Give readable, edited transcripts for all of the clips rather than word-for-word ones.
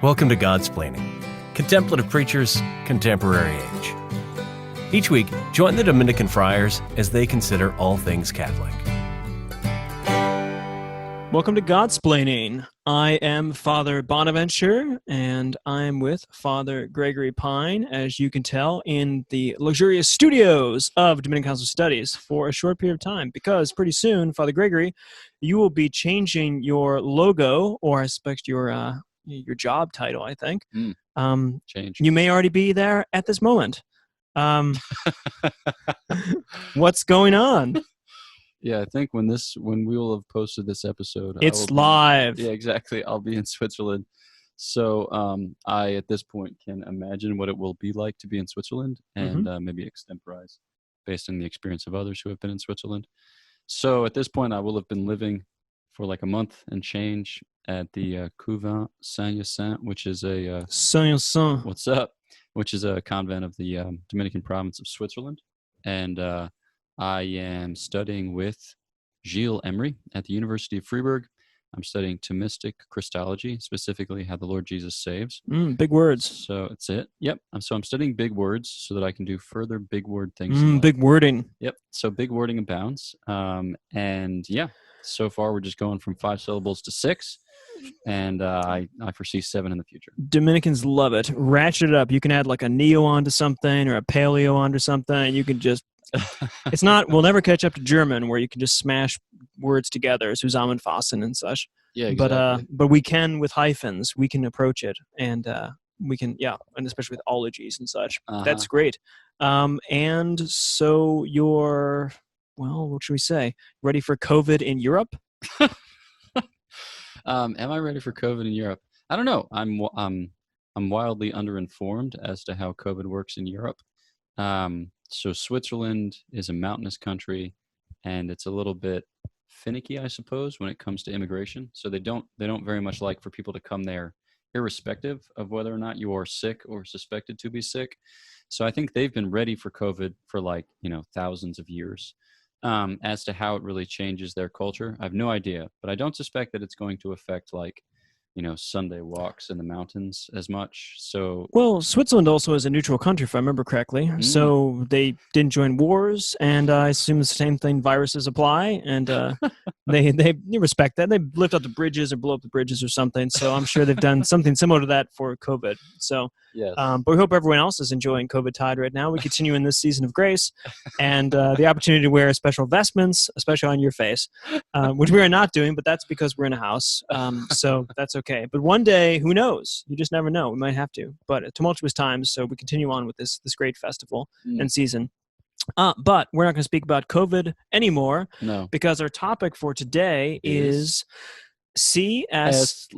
Welcome to Godsplaining, Contemplative Preachers, Contemporary Age. Each week, join the Dominican friars as they consider all things Catholic. Welcome to Godsplaining. I am Father Bonaventure, and I'm with Father Gregory Pine, as you can tell, in the luxurious studios of Dominican Council Studies for a short period of time, because pretty soon, Father Gregory, you will be changing your logo, or I suspect your job title, I think. Change. You may already be there at this moment. What's going on? Yeah, I think when we will have posted this episode, It's live. Yeah, exactly. I'll be in Switzerland. So I, at this point, can imagine what it will be like to be in Switzerland and maybe extemporize based on the experience of others who have been in Switzerland. So at this point, I will have been living for like a month and change at the Couvent Saint-Hyacinthe, which is a Saint-Hyacinthe. What's up? Which is a convent of the Dominican province of Switzerland. And I am studying with Gilles Emery at the University of Freiburg. I'm studying Thomistic Christology, specifically how the Lord Jesus saves. Big words. So that's it. Yep. So I'm studying big words so that I can do further big word things. in life. Big wording. Yep. So big wording abounds. And yeah, so far we're just going from 5 syllables to 6. And I foresee 7 in the future. Dominicans love it. Ratchet it up. You can add like a neo onto something or a paleo onto something. You can just, it's not, we'll never catch up to German where you can just smash words together, Zusammenfassen and such. Yeah, exactly. But we can with hyphens, we can approach it and we can, and especially with ologies and such. That's great. And so you're, well, what should we say? Ready for COVID in Europe? Am I ready for COVID in Europe? I don't know. I'm wildly underinformed as to how COVID works in Europe. So Switzerland is a mountainous country, and it's a little bit finicky, I suppose, when it comes to immigration. So they don't very much like for people to come there, irrespective of whether or not you are sick or suspected to be sick. So I think they've been ready for COVID for thousands of years. As to how it really changes their culture, I have no idea, but I don't suspect that it's going to affect Sunday walks in the mountains as much. So, well, Switzerland also is a neutral country, if I remember correctly. So they didn't join wars, and I assume the same thing. Viruses apply, and they respect that. They lift up the bridges or blow up the bridges or something. So I'm sure they've done something similar to that for COVID. So, yes. But we hope everyone else is enjoying COVID tide right now. We continue in this season of grace, and the opportunity to wear special vestments, especially on your face, which we are not doing, but that's because we're in a house. So that's okay. But one day, who knows? You just never know. We might have to. But tumultuous times, so we continue on with this great festival and season. But we're not going to speak about COVID anymore. No. Because our topic for today is C.S.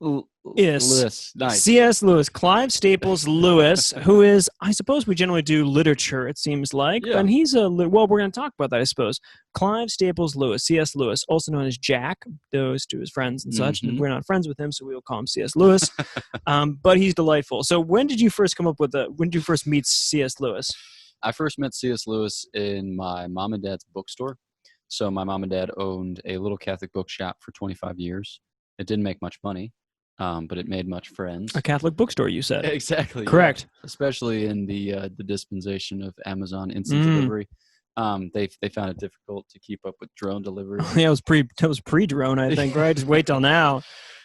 Lewis. Nice. C.S. Lewis, Clive Staples Lewis, who is, I suppose we generally do literature, it seems like. Yeah. And he's we're going to talk about that, I suppose. Clive Staples Lewis, C.S. Lewis, also known as Jack, those to his friends and such. And we're not friends with him, so we will call him C.S. Lewis. But he's delightful. So when did you first meet C.S. Lewis? I first met C.S. Lewis in my mom and dad's bookstore. So my mom and dad owned a little Catholic bookshop for 25 years. It didn't make much money. But it made much friends. A Catholic bookstore, you said. Exactly. Correct. Yeah. Especially in the dispensation of Amazon instant delivery. They found it difficult to keep up with drone delivery. Yeah, that was pre-drone, I think, right? Just wait till now.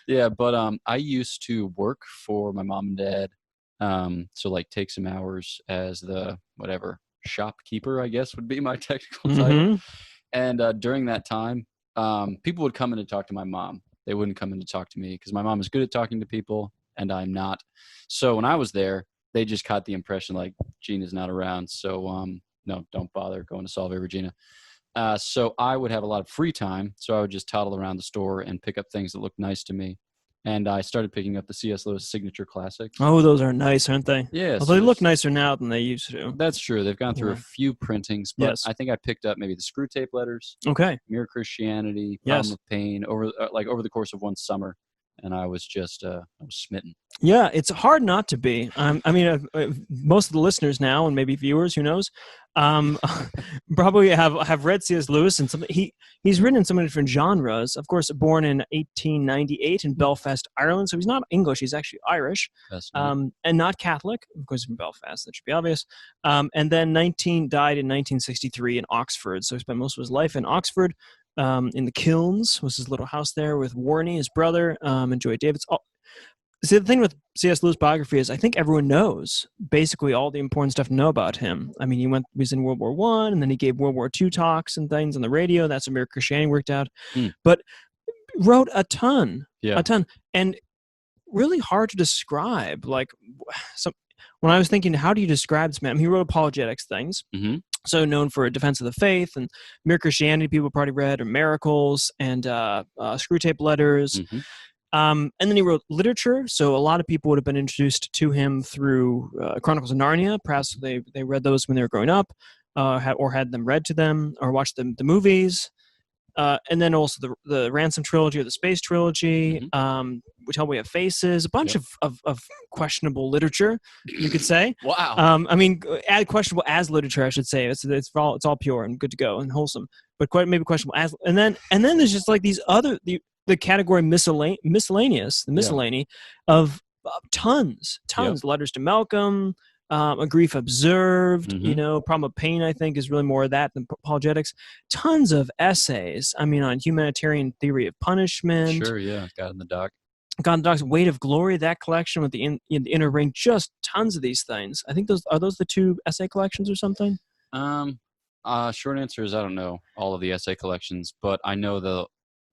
Yeah, but I used to work for my mom and dad. So take some hours as the shopkeeper, I guess would be my technical title. And during that time, people would come in to talk to my mom. They wouldn't come in to talk to me because my mom is good at talking to people and I'm not. So when I was there, they just caught the impression Gina's not around. So no, don't bother going to Salve Regina. So I would have a lot of free time. So I would just toddle around the store and pick up things that looked nice to me. And I started picking up the C.S. Lewis Signature Classics. Oh, those are nice, aren't they? Yes. Although they look nicer now than they used to. That's true. They've gone through a few printings, but I think I picked up maybe the Screw Tape Letters. Okay. Mere Christianity, Problem of Pain over the course of one summer. and I was just I was smitten. Yeah, it's hard not to be. I mean, most of the listeners now, and maybe viewers, who knows, um, probably have read C.S. Lewis, and he's written in so many different genres. Of course, born in 1898 in Belfast, Ireland, so he's not English; he's actually Irish, and not Catholic. Of course, from Belfast, that should be obvious. And then died in 1963 in Oxford. So he spent most of his life in Oxford. In the Kilns was his little house there with Warney, his brother, and Joy Davids. See, the thing with C.S. Lewis' biography is I think everyone knows basically all the important stuff to know about him. I mean, he was in World War I, and then he gave World War II talks and things on the radio. That's what Mere Christianity worked out. But wrote a ton, and really hard to describe. Like, when I was thinking, how do you describe this man? I mean, he wrote apologetics things. Mm-hmm. So known for Defense of the Faith and Mere Christianity, people probably read, or Miracles and Screwtape Letters. Mm-hmm. And then he wrote literature, so a lot of people would have been introduced to him through Chronicles of Narnia. Perhaps they read those when they were growing up, or had them read to them, or watched the movies. And then also the Ransom trilogy or the Space trilogy, which Hellboy Have Faces, a bunch of questionable literature, you could say. Wow. I mean, questionable as literature, I should say. It's all pure and good to go and wholesome, but maybe questionable as. And then there's just like these other the category miscellaneous, the miscellany of tons, letters to Malcolm. A Grief Observed, Problem of Pain, I think, is really more of that than apologetics. Tons of essays, I mean, on humanitarian theory of punishment. Sure, yeah. God in the Dock. Weight of Glory, that collection with the Inner Ring, just tons of these things. I think those the two essay collections or something? Short answer is I don't know all of the essay collections, but I know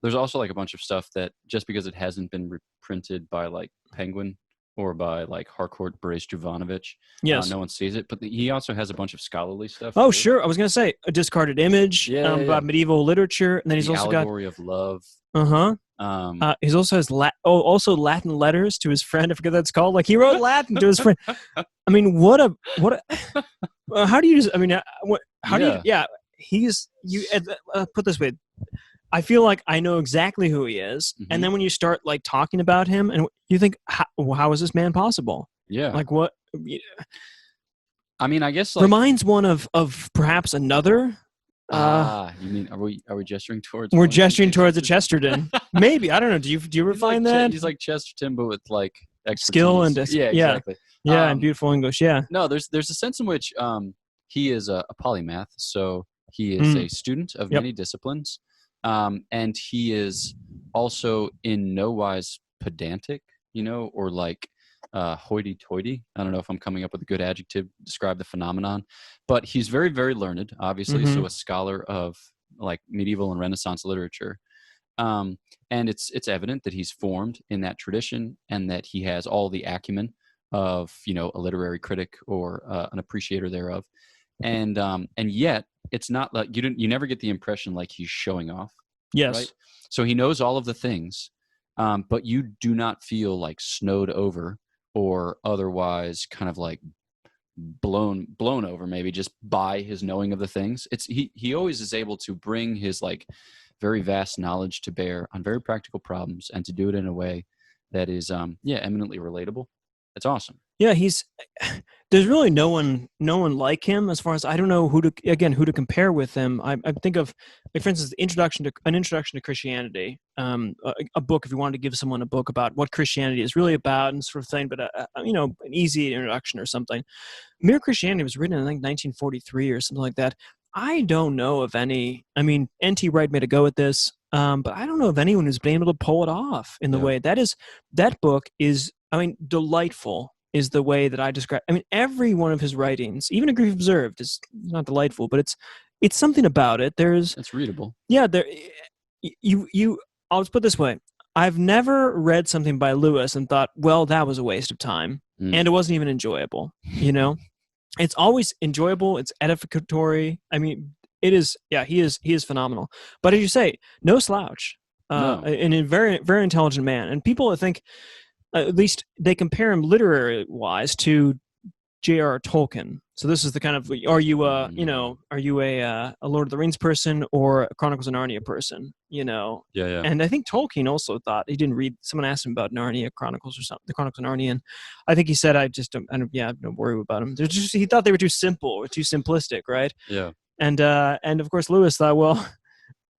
there's also like a bunch of stuff that just because it hasn't been reprinted by like Penguin or by like Harcourt Brace Jovanovich. Yes. No one sees it, but he also has a bunch of scholarly stuff. Oh, too. sure. I was going to say A Discarded Image about medieval literature. And then he's also got Allegory of Love. He's also has also Latin letters to his friend. I forget what that's called. Like he wrote Latin to his friend. I mean, what a how do you just, I mean, how do you, put this way. I feel like I know exactly who he is, and then when you start like talking about him, and you think, how is this man possible? Yeah, like what? I mean, I guess reminds one of perhaps another. You mean are we gesturing towards? We're gesturing towards a Chesterton. Maybe, I don't know. Do you ever find that he's like Chesterton, but with like expertise. Skill and exactly. Yeah, and beautiful English. Yeah. No, there's a sense in which he is a polymath, so he is a student of many disciplines. And he is also in no wise pedantic, or like hoity-toity. I don't know if I'm coming up with a good adjective to describe the phenomenon, but he's very, very learned, obviously. So a scholar of like medieval and Renaissance literature. And it's evident that he's formed in that tradition and that he has all the acumen of, a literary critic or an appreciator thereof. And yet it's not like you never get the impression like he's showing off. Yes. Right? So he knows all of the things, but you do not feel like snowed over or otherwise kind of like blown over maybe just by his knowing of the things. He always is able to bring his like very vast knowledge to bear on very practical problems and to do it in a way that is eminently relatable. It's awesome. Yeah, there's really no one like him as far as I don't know who to compare with him. I think of, like, for instance, an introduction to Christianity, a book if you wanted to give someone a book about what Christianity is really about and sort of thing, but an easy introduction or something. Mere Christianity was written in I think 1943 or something like that. I don't know of any. I mean, N.T. Wright made a go at this, but I don't know of anyone who's been able to pull it off in the way that book is. I mean, delightful is the way that I describe. I mean, every one of his writings, even A Grief Observed, is not delightful, but it's something about it. It's readable. Yeah, I'll just put it this way: I've never read something by Lewis and thought, well, that was a waste of time, and it wasn't even enjoyable. It's always enjoyable. It's edificatory. I mean, it is. Yeah, he is phenomenal. But as you say, no slouch, and a very, very intelligent man. And people think. At least they compare him literary-wise to J.R.R. Tolkien. So this is the kind of, are you a Lord of the Rings person or a Chronicles of Narnia person? Yeah. And I think Tolkien also thought he didn't read. Someone asked him about Narnia Chronicles or something, the Chronicles of Narnia, and I think he said, I don't worry about him. He thought they were too simple or too simplistic, right? Yeah. And of course Lewis thought, well,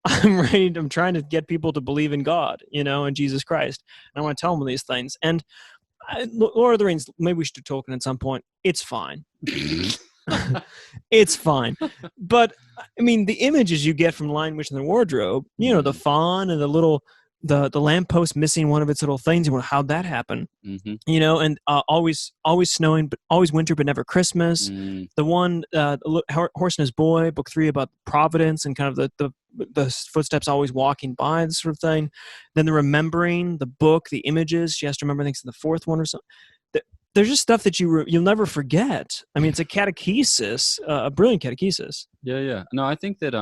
I'm trying to get people to believe in God, in Jesus Christ, and I want to tell them these things. And Lord of the Rings, maybe we should do Tolkien at some point. It's fine. It's fine. But I mean, the images you get from Lion, Witch, and the Wardrobe, the fawn and the lamppost missing one of its little things, and how'd that happen? And always snowing, but always winter, but never Christmas. The one, Horse and His Boy, book 3, about Providence and kind of the footsteps always walking by, this sort of thing. Then the remembering, the book, the images. She has to remember things in the 4th one or something. There's just stuff that you'll never forget. I mean, it's a catechesis, a brilliant catechesis. Yeah. No, I think that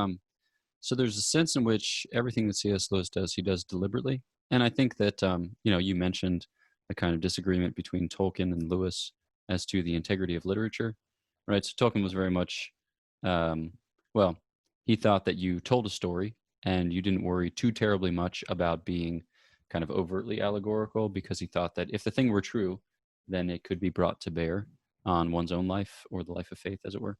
so there's a sense in which everything that C.S. Lewis does, he does deliberately. And I think that you mentioned a kind of disagreement between Tolkien and Lewis as to the integrity of literature, right? So Tolkien was very much, he thought that you told a story and you didn't worry too terribly much about being kind of overtly allegorical, because he thought that if the thing were true, then it could be brought to bear on one's own life or the life of faith, as it were.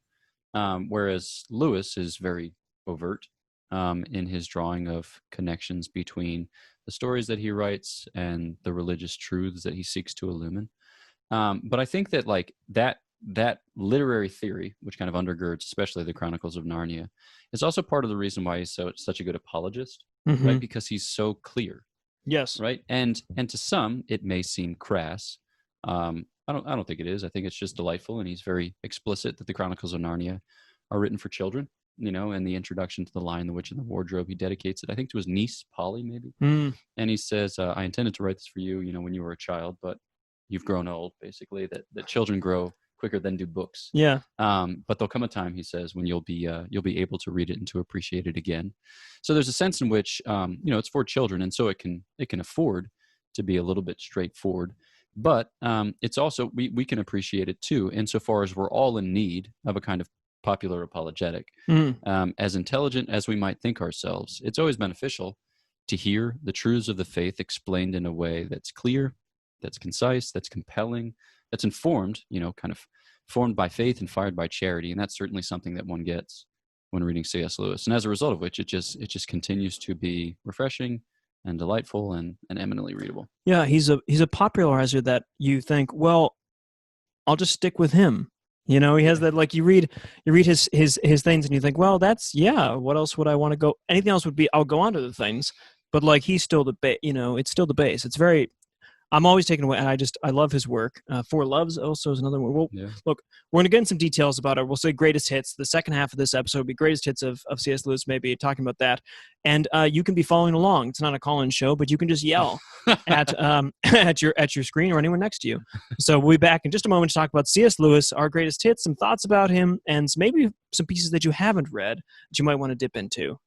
Whereas Lewis is very overt in his drawing of connections between the stories that he writes and the religious truths that he seeks to illumine. But I think that that literary theory, which kind of undergirds especially the Chronicles of Narnia, is also part of the reason why he's such a good apologist, right? Because he's so clear. Yes. Right. And to some, it may seem crass. I don't think it is. I think it's just delightful, and he's very explicit that the Chronicles of Narnia are written for children. And the introduction to The Lion, the Witch, and the Wardrobe, he dedicates it, I think, to his niece Polly, maybe. And he says, "I intended to write this for you, when you were a child, but you've grown old." Basically, that children grow quicker than do books. Yeah. But there'll come a time, he says, when you'll be able to read it and to appreciate it again. So there's a sense in which it's for children, and so it can afford to be a little bit straightforward. But it's also, we can appreciate it too, insofar as we're all in need of a kind of popular apologetic. As intelligent as we might think ourselves, it's always beneficial to hear the truths of the faith explained in a way that's clear, that's concise, that's compelling, that's informed, kind of formed by faith and fired by charity. And that's certainly something that one gets when reading C.S. Lewis. And as a result of which, it just continues to be refreshing and delightful and eminently readable. Yeah, he's a popularizer that you think, well, I'll just stick with him. He has that, like, you read his things and you think, well, what else would I want to go? Anything else would be, I'll go on to the things, but like, he's still the it's still the base. It's very, I'm always taken away, and I love his work. Four Loves also is another one. Look, we're going to get into some details about it. We'll say greatest hits. The second half of this episode will be greatest hits of C.S. Lewis, maybe talking about that. And you can be following along. It's not a call-in show, but you can just yell at your screen or anyone next to you. So we'll be back in just a moment to talk about C.S. Lewis, our greatest hits, some thoughts about him, and maybe some pieces that you haven't read that you might want to dip into.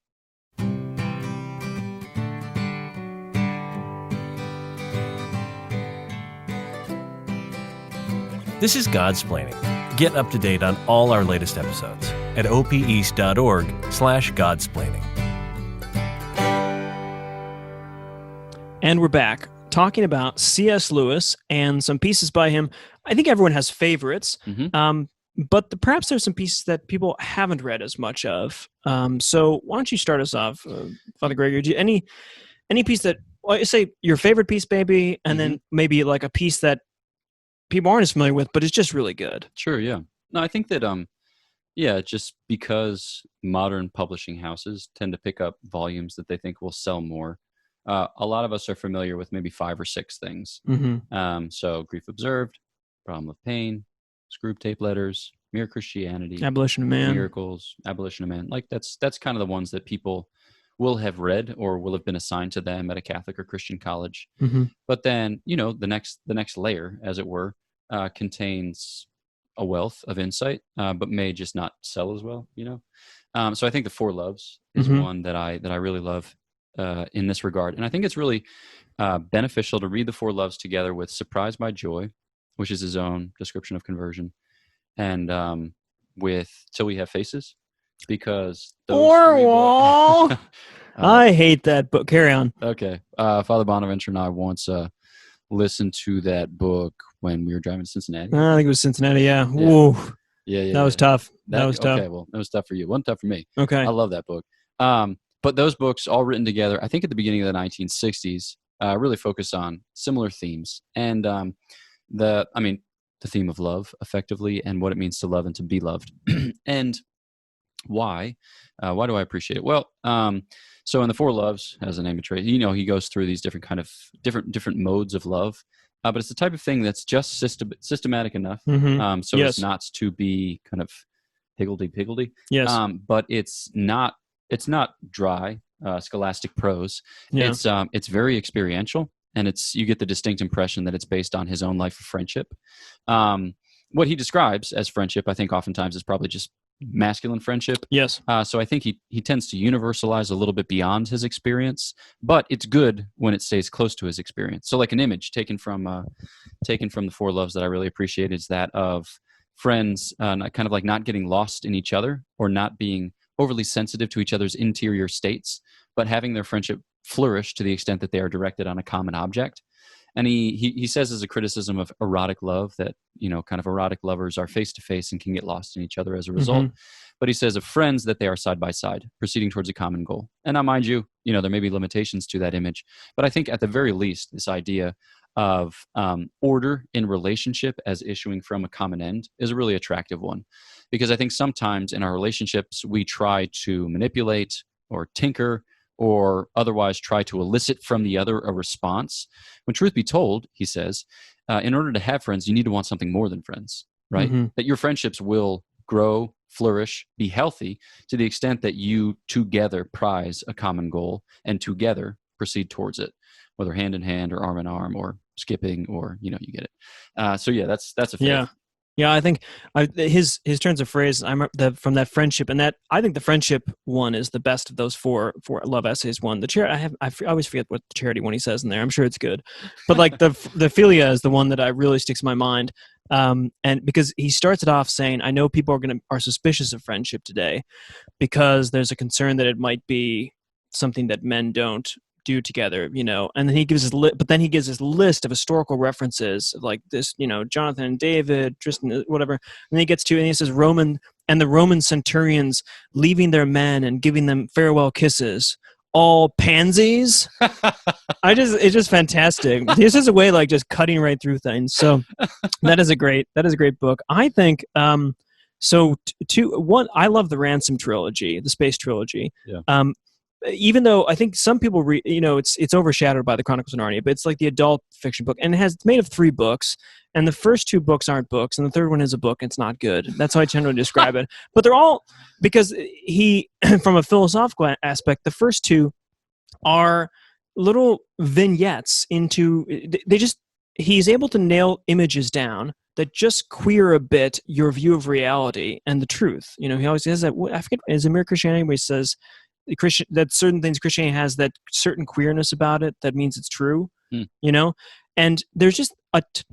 This is Godsplaining. Get up to date on all our latest episodes at opeast.org/Godsplaining. And we're back talking about C.S. Lewis and some pieces by him. I think everyone has favorites, but perhaps there's some pieces that people haven't read as much of. So why don't you start us off, Father Gregory? Do you, any piece that, well, say your favorite piece, maybe, and then maybe like a piece that people aren't as familiar with, but it's just really good. Sure, yeah. No, I think that, just because modern publishing houses tend to pick up volumes that they think will sell more, a lot of us are familiar with maybe 5 or 6 things. So Grief Observed, Problem of Pain, Screwtape Letters, Mere Christianity, Abolition of Man, Miracles, Abolition of Man. Like that's kind of the ones that people will have read or will have been assigned to them at a Catholic or Christian college. But then, the next layer, as it were, contains a wealth of insight, but may just not sell as well, So I think the Four Loves is one that I really love in this regard. And I think it's really beneficial to read the Four Loves together with Surprised by Joy, which is his own description of conversion, and with Till We Have Faces, because those Orwell. I hate that book. Carry on. Okay. Father Bonaventure and I once listened to that book when we were driving to Cincinnati. I think it was Cincinnati. Yeah. Yeah. Whoa. Yeah. That was tough. That was tough. Okay, well, that was tough for you. It wasn't tough for me. Okay. I love that book. But those books, all written together, I think at the beginning of the 1960s, really focus on similar themes. And the theme of love, effectively, and what it means to love and to be loved. And why? Why do I appreciate it? Well, so in the Four Loves, as the name betrays, he goes through these different kind of different modes of love. But it's the type of thing that's just systematic enough, so Yes. as not to be kind of higgledy-piggledy. Yes. But it's not dry, scholastic prose. Yeah. It's very experiential, and you get the distinct impression that it's based on his own life of friendship. What he describes as friendship, I think, oftentimes is probably just masculine friendship. Yes. So I think he tends to universalize a little bit beyond his experience, but it's good when it stays close to his experience. So like an image taken from the Four Loves that I really appreciate is that of friends kind of like not getting lost in each other or not being overly sensitive to each other's interior states, but having their friendship flourish to the extent that they are directed on a common object. And he says as a criticism of erotic love that, kind of erotic lovers are face to face and can get lost in each other as a result. But he says of friends that they are side by side, proceeding towards a common goal. And now, mind you, there may be limitations to that image, but I think at the very least, this idea of order in relationship as issuing from a common end is a really attractive one. Because I think sometimes in our relationships, we try to manipulate or tinker or otherwise try to elicit from the other a response. When truth be told, he says, in order to have friends, you need to want something more than friends, right? That your friendships will grow, flourish, be healthy to the extent that you together prize a common goal and together proceed towards it, whether hand in hand or arm in arm or skipping or, you get it. So yeah, that's a faith. Yeah, I think his turns of phrase. I remember from that friendship, and that I think the friendship one is the best of those four love essays. One, the charity. I always forget what the charity one he says in there. I'm sure it's good, but like the philia is the one that really sticks in my mind. And because he starts it off saying, "I know people are suspicious of friendship today, because there's a concern that it might be something that men don't do together, and then he gives his list of historical references like this, Jonathan and David, Tristan, whatever. And then he says the Roman centurions leaving their men and giving them farewell kisses, all pansies. It's just fantastic. This is a way like just cutting right through things. So that is a great book. I think, I love the Ransom trilogy, the space trilogy. Yeah. Even though I think some people it's overshadowed by the Chronicles of Narnia, but it's like the adult fiction book, and it's made of 3 books, and the first 2 books aren't books, and the third one is a book, and it's not good. That's how I generally describe it. But they're all, because he, from a philosophical aspect, the first 2 are little vignettes into, he's able to nail images down that just queer a bit your view of reality and the truth. He always says that, I forget, is it Mere Christianity where he says, that certain things Christianity has that certain queerness about it that means it's true, and there's just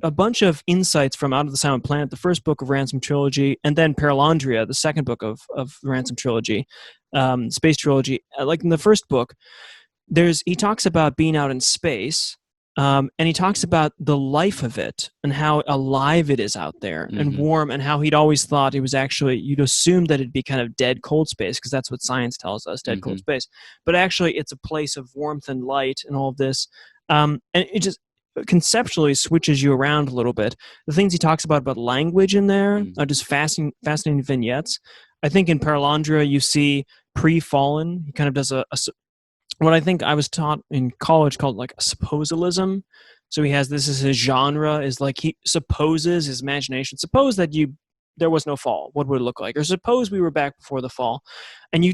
a bunch of insights from Out of the Silent Planet, the first book of Ransom trilogy, and then Paralandria, the second book of the Ransom trilogy, space trilogy. Like in the first book, he talks about being out in space, and he talks about the life of it and how alive it is out there and warm, and how he'd always thought it was actually, you'd assume that it'd be kind of dead cold space because that's what science tells us, dead cold space. But actually it's a place of warmth and light and all of this. And it just conceptually switches you around a little bit. The things he talks about language in there are just fascinating vignettes. I think in Paralandria you see pre-fallen. He kind of does what I think I was taught in college called like a supposalism. So he has, this is his genre, is like he supposes his imagination. Suppose that there was no fall. What would it look like? Or suppose we were back before the fall. And you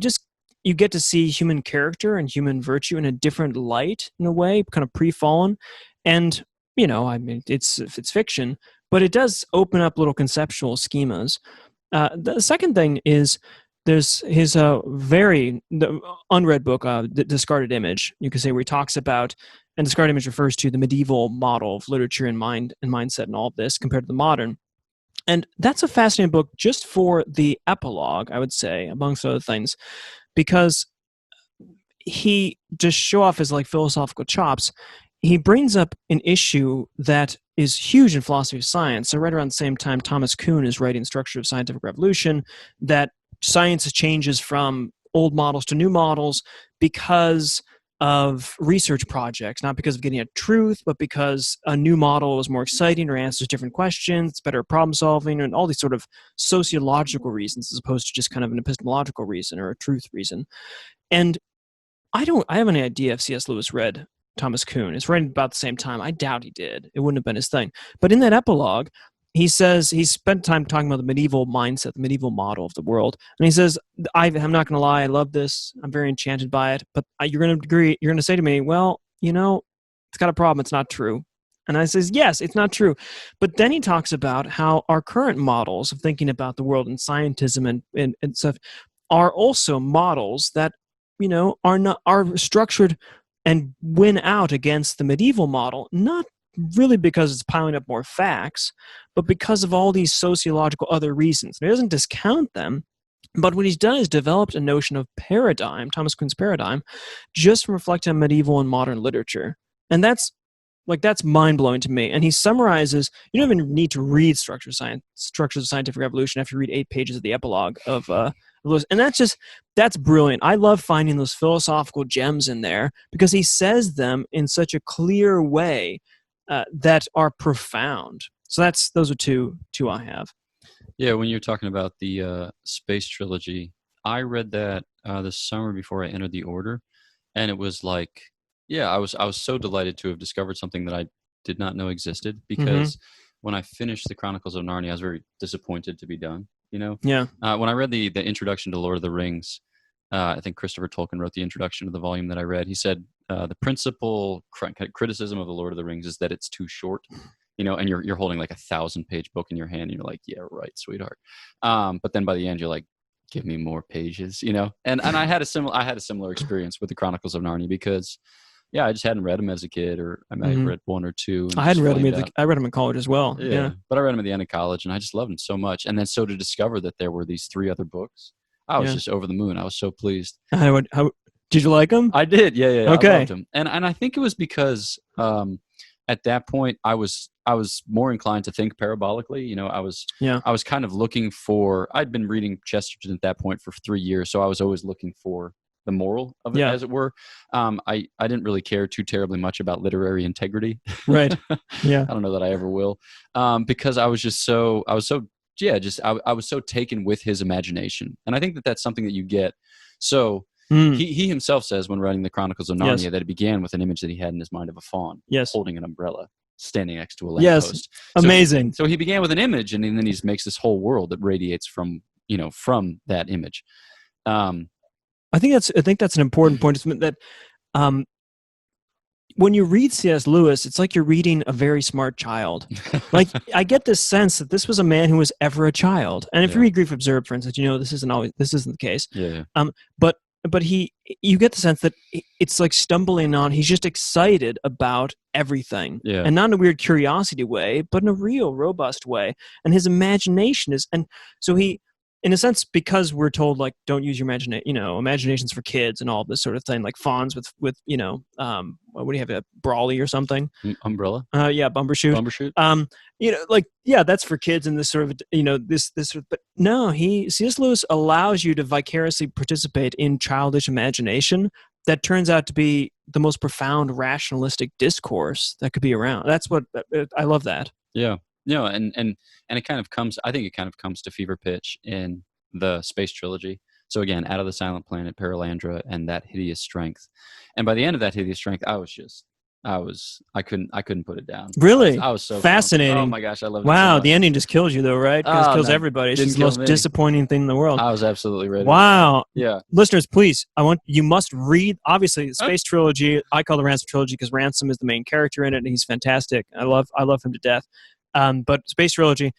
get to see human character and human virtue in a different light, in a way, kind of pre-fallen. And, it's fiction, but it does open up little conceptual schemas. The second thing is, there's his the unread book, The Discarded Image, you could say, where he talks about, and Discarded Image refers to the medieval model of literature and mind and mindset and all of this compared to the modern. And that's a fascinating book just for the epilogue, I would say, amongst other things, because he, to show off his like philosophical chops, he brings up an issue that is huge in philosophy of science. So right around the same time Thomas Kuhn is writing Structure of Scientific Revolution, that science changes from old models to new models because of research projects, not because of getting at truth, but because a new model is more exciting or answers different questions, it's better at problem solving, and all these sort of sociological reasons as opposed to just kind of an epistemological reason or a truth reason. And I have any idea if C.S. Lewis read Thomas Kuhn. It's right about the same time. I doubt he did. It wouldn't have been his thing. But in that epilogue, he says he spent time talking about the medieval mindset, the medieval model of the world. And he says, I'm not going to lie, I love this. I'm very enchanted by it. But you're going to agree, you're going to say to me, well, it's got a problem. It's not true. And I says, yes, it's not true. But then he talks about how our current models of thinking about the world and scientism and stuff are also models that are structured and win out against the medieval model, not really because it's piling up more facts, but because of all these sociological other reasons. And he doesn't discount them, but what he's done is developed a notion of paradigm, Thomas Kuhn's paradigm, just from reflecting on medieval and modern literature. And that's mind-blowing to me. And he summarizes, you don't even need to read Structures of Scientific Revolution after you read 8 pages of the epilogue of Lewis. And that's brilliant. I love finding those philosophical gems in there because he says them in such a clear way that are profound. So those are two I have. Yeah, when you're talking about the space trilogy, I read that this summer before I entered the order, and it was like, yeah, I was so delighted to have discovered something that I did not know existed, because when I finished the Chronicles of Narnia, I was very disappointed to be done. Yeah. When I read the introduction to Lord of the Rings, I think Christopher Tolkien wrote the introduction to the volume that I read. He said the principal criticism of the Lord of the Rings is that it's too short. And you're holding like 1,000-page book in your hand, and you're like, yeah, right, sweetheart. But then by the end, you're like, give me more pages, And I had a similar experience with the Chronicles of Narnia because, yeah, I just hadn't read them as a kid, or I might have read 1 or 2. I hadn't read them. I read them in college as well. Yeah, but I read them at the end of college, and I just loved them so much. And then so to discover that there were these 3 other books, I was just over the moon. I was so pleased. How did you like them? I did. Yeah. Okay. I loved them, and I think it was because at that point I was more inclined to think parabolically. I was kind of looking for. I'd been reading Chesterton at that point for 3 years, so I was always looking for the moral of it, as it were. I didn't really care too terribly much about literary integrity. Right. Yeah. I don't know that I ever will, because I was so taken with his imagination, and I think that that's something that you get. So he himself says when writing the Chronicles of Narnia that it began with an image that he had in his mind of a faun holding an umbrella, standing next to a lamppost. Yes, amazing. So he began with an image, and then he makes this whole world that radiates from that image. I think that's an important point. It's that when you read C.S. Lewis, it's like you're reading a very smart child. Like, I get this sense that this was a man who was ever a child. And if you read Grief Observed, for instance, this isn't the case. Yeah. But you get the sense that it's like stumbling on. He's just excited about everything, and not in a weird curiosity way, but in a real robust way. And his imagination and so he. In a sense, because we're told, like, don't use your imagination, imaginations for kids and all this sort of thing, like fawns with what do you have, a Brawley or something? Umbrella? Yeah, Bumbershoot. That's for kids and this sort of, this sort of, but no, C.S. Lewis allows you to vicariously participate in childish imagination that turns out to be the most profound rationalistic discourse that could be around. That's what, I love that. Yeah. No, and it kind of comes. I think it kind of comes to fever pitch in the space trilogy. So again, Out of the Silent Planet, Paralandra, and That Hideous Strength. And by the end of That Hideous Strength, I couldn't put it down. Really, I was so fascinating. Oh my gosh, I love it. Wow, so much. The ending just kills you, though, right? Because it kills everybody. It's just the most disappointing thing in the world. I was absolutely ready. Wow. Yeah, listeners, please, you must read. Obviously, the space trilogy. I call the Ransom trilogy because Ransom is the main character in it, and he's fantastic. I love him to death. But space trilogy,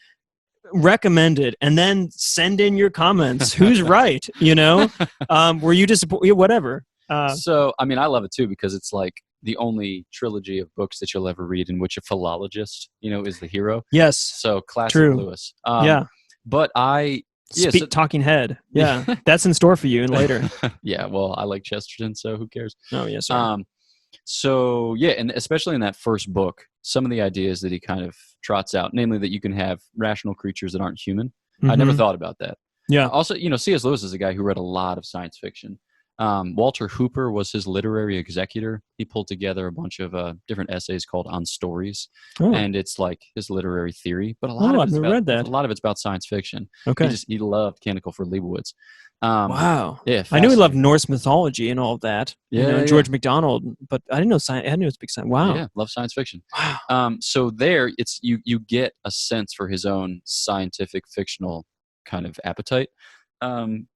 recommended, and then send in your comments. Who's right? Were you disappointed? Whatever. So I mean, I love it too because it's like the only trilogy of books that you'll ever read in which a philologist, is the hero. Yes. So classic True. Lewis. Yeah. But Talking head. Yeah. That's in store for you and later. Yeah. Well, I like Chesterton, so who cares? Oh, yes. Yeah, So yeah, and especially in that first book, some of the ideas that he kind of trots out, namely that you can have rational creatures that aren't human. I never thought about that. Yeah. Also, C.S. Lewis is a guy who read a lot of science fiction. Walter Hooper was his literary executor. He pulled together a bunch of different essays called On Stories, and it's like his literary theory. But a lot of it's about science fiction. Okay. He loved Candle for Leibowitz. Wow. Yeah, I knew he loved Norse mythology and all of that. Yeah, George MacDonald, but I didn't know science. I knew it was big science. Wow. Yeah, love science fiction. Wow. So there, it's you get a sense for his own scientific fictional kind of appetite,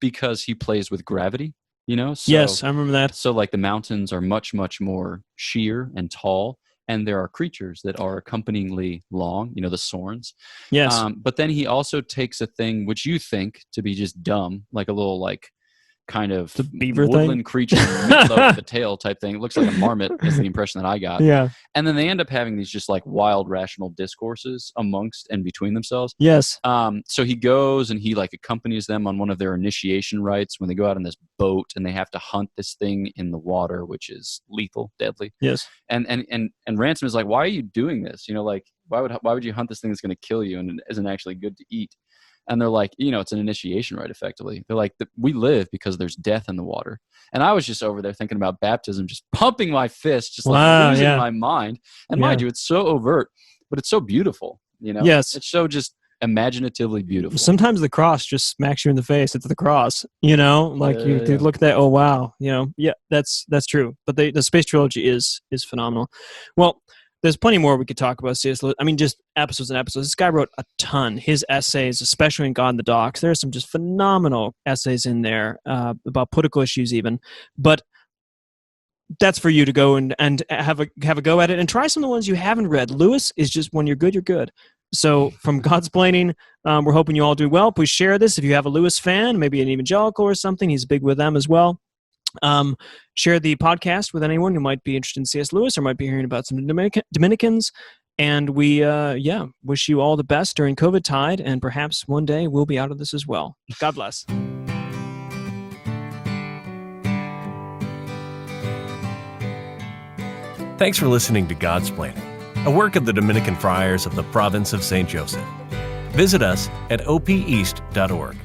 because he plays with gravity. So, yes, I remember that. So like the mountains are much, much more sheer and tall, and there are creatures that are accompanyingly long, the Sorns. Yes. But then he also takes a thing which you think to be just dumb, like a little kind of the beaver woodland thing? creature, meatloaf with a tail type thing. It looks like a marmot is the impression that I got. Yeah. And then they end up having these just like wild rational discourses amongst and between themselves. Yes. So he goes and he accompanies them on one of their initiation rites when they go out on this boat and they have to hunt this thing in the water, which is lethal, deadly. Yes. And Ransom is like, why are you doing this? Why would you hunt this thing that's going to kill you and it isn't actually good to eat? And they're like, it's an initiation rite, effectively. They're like, we live because there's death in the water. And I was just over there thinking about baptism, just pumping my fist, just losing my mind. And mind you, it's so overt, but it's so beautiful, Yes. It's so just imaginatively beautiful. Sometimes the cross just smacks you in the face. It's the cross, you look at that. Oh, wow. Yeah, that's true. But the Space Trilogy is phenomenal. Well, there's plenty more we could talk about C.S. Lewis. I mean, just episodes and episodes. This guy wrote a ton. His essays, especially in God in the Docks, there are some just phenomenal essays in there about political issues even. But that's for you to go and have a go at it and try some of the ones you haven't read. Lewis is just, when you're good, you're good. So from Godsplaining, we're hoping you all do well. Please share this if you have a Lewis fan, maybe an evangelical or something. He's big with them as well. Share the podcast with anyone who might be interested in C.S. Lewis or might be hearing about some Dominicans. And we, wish you all the best during COVID tide, and perhaps one day we'll be out of this as well. God bless. Thanks for listening to Godsplaining, a work of the Dominican Friars of the province of St. Joseph. Visit us at opeast.org.